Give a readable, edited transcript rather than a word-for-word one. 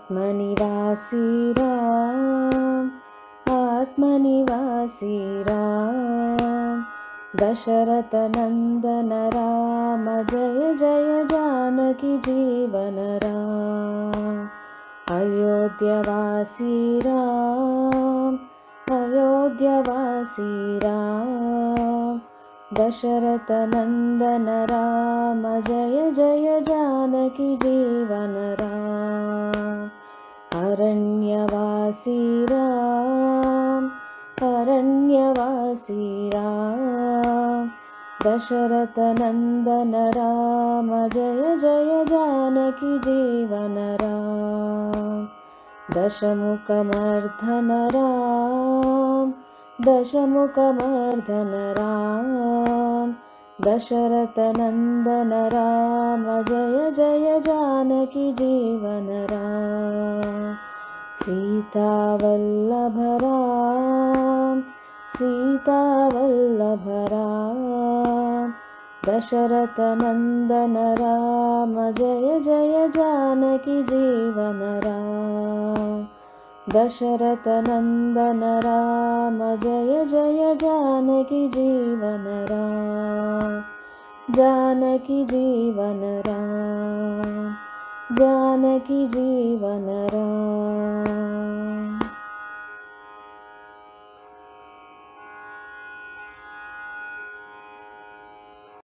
आत्मनिवासी Ram, आत्मनिवासी Ram, Dasharath Nandan Ram, Jai Jai Janaki Jeevan Ram. अयोध्यवासी Ram, अयोध्यवासी Ram, Dasharath Nandan Ram, Jai Jai Janaki Jeevan Ram. अरण्यवासी Ram, अरण्यवासी Ram, Dasharath Nandan Ram, Jai Jai Janaki Jeevan Ram. दशमुखमर्दन Ram, दशमुखमर्दन Ram, Dasharath Nandan Ram, Jai Jai Janaki Jeevan Ram. सीतावल्लभ Ram, सीतावल्लभ Ram, Dasharath Nandan Ram, Jai Jai Janaki Jeevan Ram. Dasharath Nandan Ram, Jai Jai Janaki Jeevan Ram. Janaki Jeevan Ram, Janaki Jeevan Ram.